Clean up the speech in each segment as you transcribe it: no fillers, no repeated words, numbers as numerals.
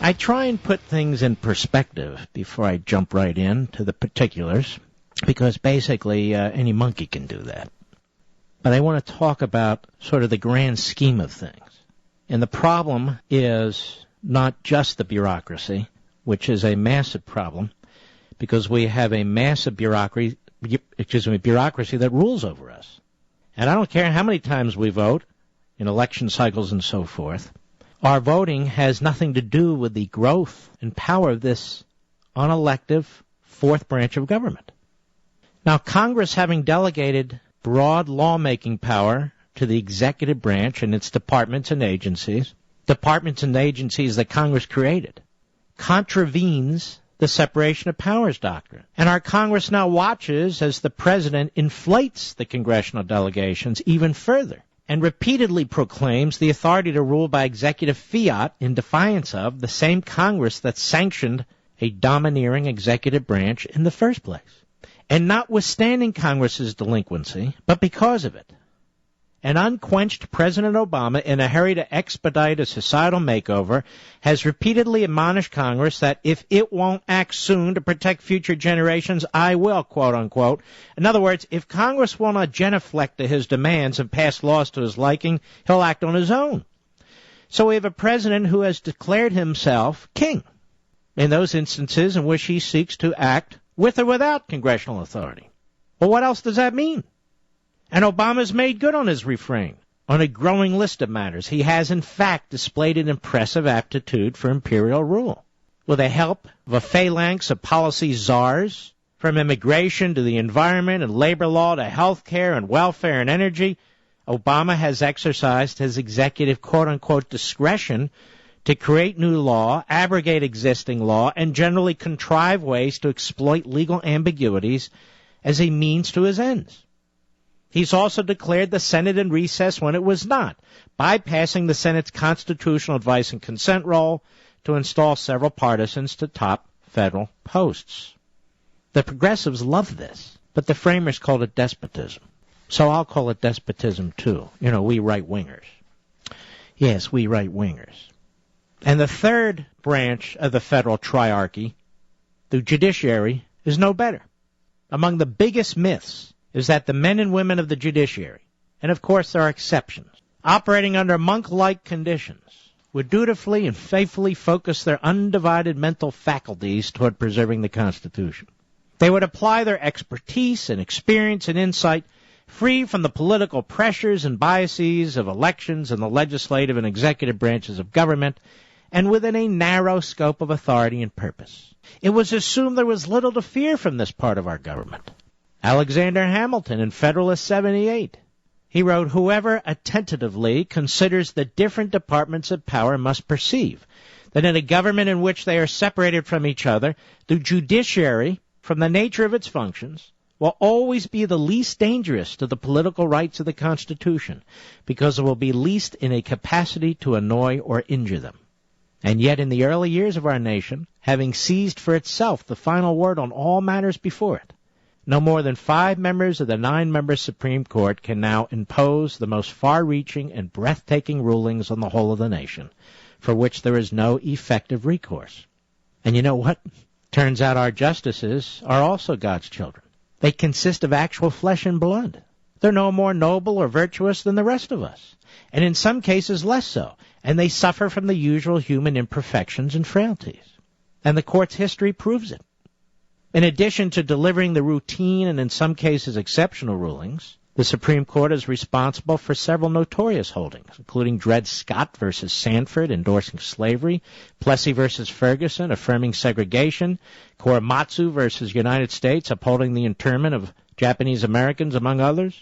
I try and put things in perspective before I jump right into the particulars, because basically any monkey can do that. But I want to talk about sort of the grand scheme of things. And the problem is not just the bureaucracy, which is a massive problem, because we have a massive bureaucracy that rules over us. And I don't care how many times we vote in election cycles and so forth. Our voting has nothing to do with the growth and power of this unelective fourth branch of government. Now, Congress, having delegated broad lawmaking power to the executive branch and its departments and agencies that Congress created, contravenes the separation of powers doctrine. And our Congress now watches as the president inflates the congressional delegations even further and repeatedly proclaims the authority to rule by executive fiat in defiance of the same Congress that sanctioned a domineering executive branch in the first place. And notwithstanding Congress's delinquency, but because of it, an unquenched President Obama, in a hurry to expedite a societal makeover, has repeatedly admonished Congress that if it won't act soon to protect future generations, I will, quote unquote. In other words, if Congress will not genuflect to his demands and pass laws to his liking, he'll act on his own. So we have a president who has declared himself king in those instances in which he seeks to act with or without congressional authority. Well, what else does that mean? And Obama's made good on his refrain. On a growing list of matters, he has in fact displayed an impressive aptitude for imperial rule. With the help of a phalanx of policy czars, from immigration to the environment and labor law to health care and welfare and energy, Obama has exercised his executive quote-unquote discretion to create new law, abrogate existing law, and generally contrive ways to exploit legal ambiguities as a means to his ends. He's also declared the Senate in recess when it was not, bypassing the Senate's constitutional advice and consent role to install several partisans to top federal posts. The progressives love this, but the framers called it despotism. So I'll call it despotism too. You know, we right-wingers. Yes, we right-wingers. And the third branch of the federal triarchy, the judiciary, is no better. Among the biggest myths is that the men and women of the judiciary, and of course there are exceptions, operating under monk-like conditions, would dutifully and faithfully focus their undivided mental faculties toward preserving the Constitution. They would apply their expertise and experience and insight free from the political pressures and biases of elections and the legislative and executive branches of government, and within a narrow scope of authority and purpose. It was assumed there was little to fear from this part of our government. Alexander Hamilton in Federalist 78. He wrote, "Whoever attentively considers the different departments of power must perceive that in a government in which they are separated from each other, the judiciary, from the nature of its functions, will always be the least dangerous to the political rights of the Constitution, because it will be least in a capacity to annoy or injure them. And yet in the early years of our nation, having seized for itself the final word on all matters before it, no more than 5 members of the 9-member Supreme Court can now impose the most far-reaching and breathtaking rulings on the whole of the nation, for which there is no effective recourse." And you know what? Turns out our justices are also God's children. They consist of actual flesh and blood. They're no more noble or virtuous than the rest of us, and in some cases less so, and they suffer from the usual human imperfections and frailties. And the court's history proves it. In addition to delivering the routine and in some cases exceptional rulings, the Supreme Court is responsible for several notorious holdings, including Dred Scott versus Sanford endorsing slavery, Plessy versus Ferguson affirming segregation, Korematsu versus United States upholding the internment of Japanese Americans, among others.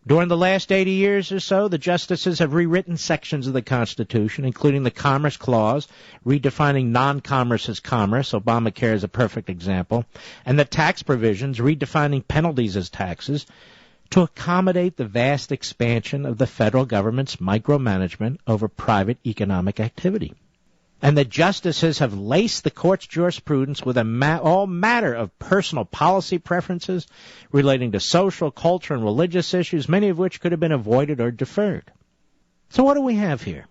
During the last 80 years or so, the justices have rewritten sections of the Constitution, including the Commerce Clause, redefining non-commerce as commerce, Obamacare is a perfect example, and the tax provisions, redefining penalties as taxes, to accommodate the vast expansion of the federal government's micromanagement over private economic activity. And the justices have laced the court's jurisprudence with all matter of personal policy preferences relating to social, culture, and religious issues, many of which could have been avoided or deferred. So what do we have here?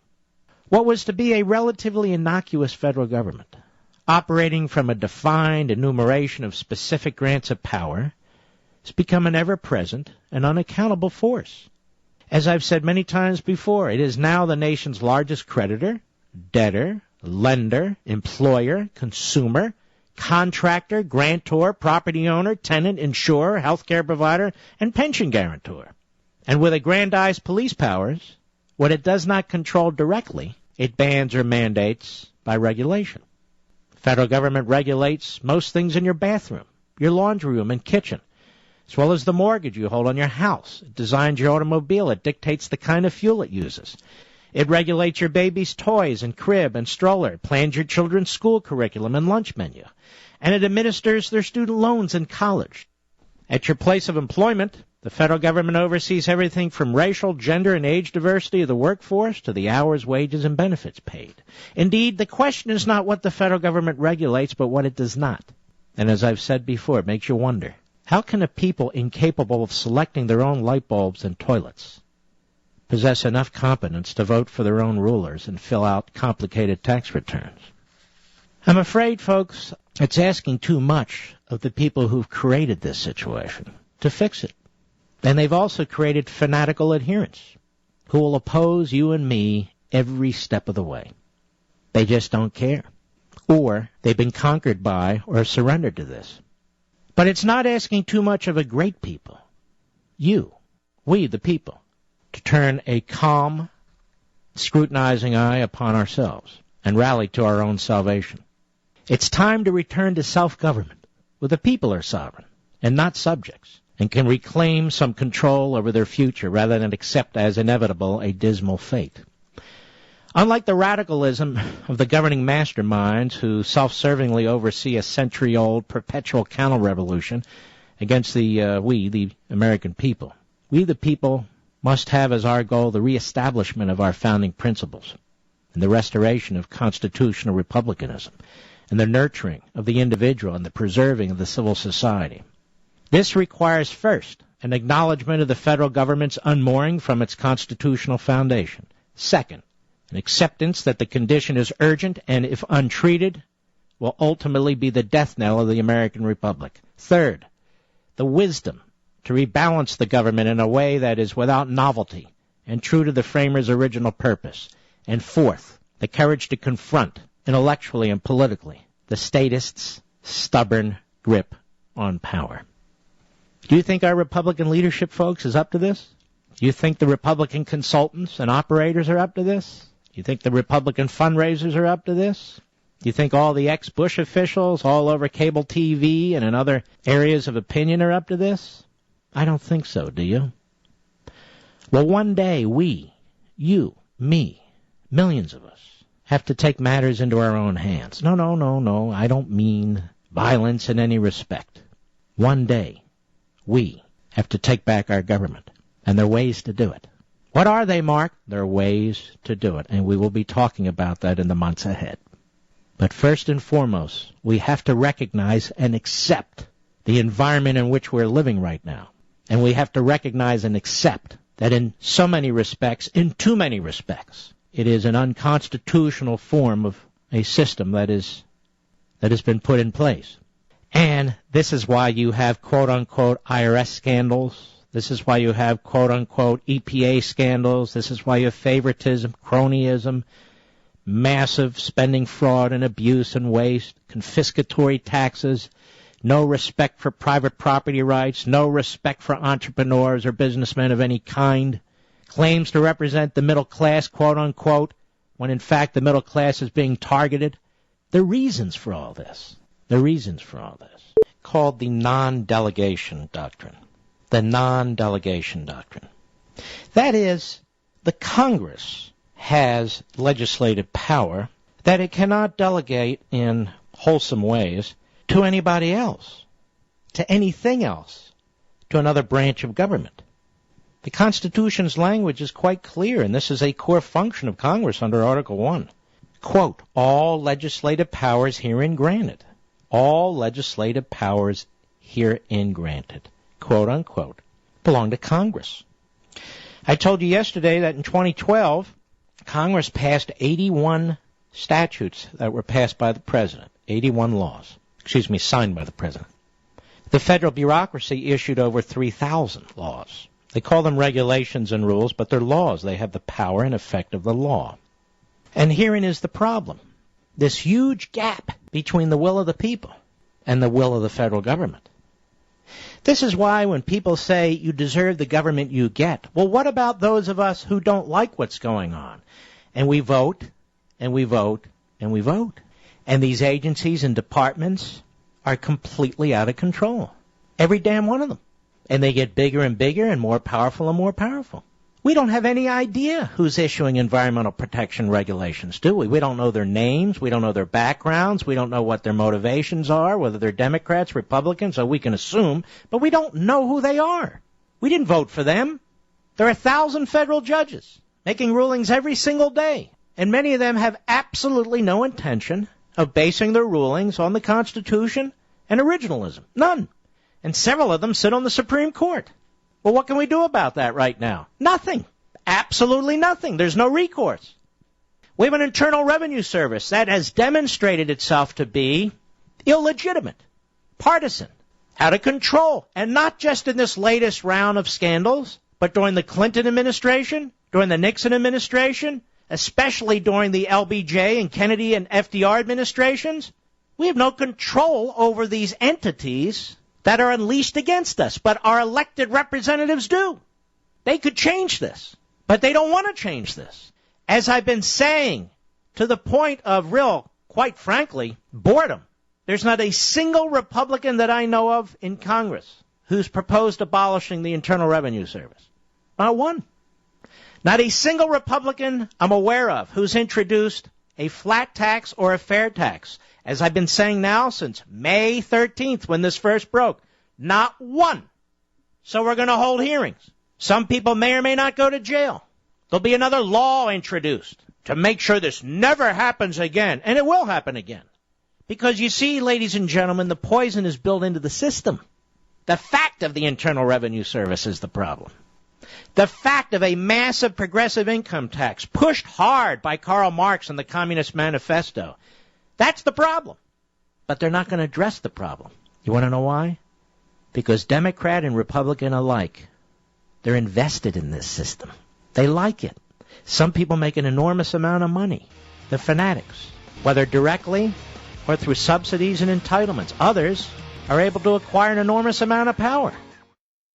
What was to be a relatively innocuous federal government, operating from a defined enumeration of specific grants of power, has become an ever-present and unaccountable force. As I've said many times before, it is now the nation's largest creditor, debtor, lender, employer, consumer, contractor, grantor, property owner, tenant, insurer, healthcare provider, and pension guarantor. And with aggrandized police powers, what it does not control directly, it bans or mandates by regulation. The federal government regulates most things in your bathroom, your laundry room, and kitchen, as well as the mortgage you hold on your house. It designs your automobile. It dictates the kind of fuel it uses. It regulates your baby's toys and crib and stroller, plans your children's school curriculum and lunch menu, and it administers their student loans in college. At your place of employment, the federal government oversees everything from racial, gender, and age diversity of the workforce to the hours, wages, and benefits paid. Indeed, the question is not what the federal government regulates, but what it does not. And as I've said before, it makes you wonder, how can a people incapable of selecting their own light bulbs and toilets possess enough competence to vote for their own rulers and fill out complicated tax returns? I'm afraid, folks, it's asking too much of the people who've created this situation to fix it. And they've also created fanatical adherents who will oppose you and me every step of the way. They just don't care. Or they've been conquered by or surrendered to this. But it's not asking too much of a great people, we the people, to turn a calm, scrutinizing eye upon ourselves and rally to our own salvation. It's time to return to self-government, where the people are sovereign and not subjects, and can reclaim some control over their future rather than accept as inevitable a dismal fate. Unlike the radicalism of the governing masterminds who self-servingly oversee a century-old perpetual counter-revolution against the American people, we the people must have as our goal the reestablishment of our founding principles and the restoration of constitutional republicanism and the nurturing of the individual and the preserving of the civil society. This requires, first, an acknowledgment of the federal government's unmooring from its constitutional foundation. Second, an acceptance that the condition is urgent and, if untreated, will ultimately be the death knell of the American Republic. Third, the wisdom to rebalance the government in a way that is without novelty and true to the framers' original purpose. And fourth, the courage to confront, intellectually and politically, the statists' stubborn grip on power. Do you think our Republican leadership, folks, is up to this? Do you think the Republican consultants and operators are up to this? Do you think the Republican fundraisers are up to this? Do you think all the ex-Bush officials all over cable TV and in other areas of opinion are up to this? I don't think so, do you? Well, one day we, you, me, millions of us, have to take matters into our own hands. No, I don't mean violence in any respect. One day, we have to take back our government, and there are ways to do it. What are they, Mark? There are ways to do it, and we will be talking about that in the months ahead. But first and foremost, we have to recognize and accept the environment in which we're living right now. And we have to recognize and accept that in so many respects, in too many respects, it is an unconstitutional form of a system that has been put in place. And this is why you have quote-unquote IRS scandals. This is why you have quote-unquote EPA scandals. This is why you have favoritism, cronyism, massive spending fraud and abuse and waste, confiscatory taxes, no respect for private property rights, no respect for entrepreneurs or businessmen of any kind, claims to represent the middle class, quote-unquote, when in fact the middle class is being targeted. The reasons for all this, called the non-delegation doctrine. The non-delegation doctrine. That is, the Congress has legislative power that it cannot delegate in wholesome ways to anybody else, to anything else, to another branch of government. The Constitution's language is quite clear, and this is a core function of Congress under Article 1. Quote, all legislative powers herein granted. All legislative powers herein granted, quote unquote, belong to Congress. I told you yesterday that in 2012, Congress passed 81 statutes that were passed by the president, 81 laws, signed by the president. The federal bureaucracy issued over 3,000 laws. They call them regulations and rules, but they're laws. They have the power and effect of the law. And herein is the problem. This huge gap between the will of the people and the will of the federal government. This is why when people say you deserve the government you get, well, what about those of us who don't like what's going on? And we vote, and we vote, and we vote. And these agencies and departments are completely out of control. Every damn one of them. And they get bigger and bigger and more powerful and more powerful. We don't have any idea who's issuing environmental protection regulations, do we? We don't know their names. We don't know their backgrounds. We don't know what their motivations are, whether they're Democrats, Republicans, or we can assume, but we don't know who they are. We didn't vote for them. There are 1,000 federal judges making rulings every single day, and many of them have absolutely no intention of basing their rulings on the Constitution and originalism. None. And several of them sit on the Supreme Court. Well, what can we do about that right now? Nothing. Absolutely nothing. There's no recourse. We have an Internal Revenue Service that has demonstrated itself to be illegitimate, partisan, out of control, and not just in this latest round of scandals, but during the Clinton administration, during the Nixon administration, especially during the LBJ and Kennedy and FDR administrations. We have no control over these entities that are unleashed against us, but our elected representatives do. They could change this, but they don't want to change this. As I've been saying, to the point of real, quite frankly, boredom. There's not a single Republican that I know of in Congress who's proposed abolishing the Internal Revenue Service. Not one. Not a single Republican I'm aware of who's introduced a flat tax or a fair tax. As I've been saying now since May 13th when this first broke. Not one. So we're going to hold hearings. Some people may or may not go to jail. There'll be another law introduced to make sure this never happens again. And it will happen again. Because you see, ladies and gentlemen, the poison is built into the system. The fact of the Internal Revenue Service is the problem. The fact of a massive progressive income tax pushed hard by Karl Marx in the Communist Manifesto. That's the problem. But they're not going to address the problem. You want to know why? Because Democrat and Republican alike, they're invested in this system. They like it. Some people make an enormous amount of money. The fanatics, whether directly or through subsidies and entitlements. Others are able to acquire an enormous amount of power.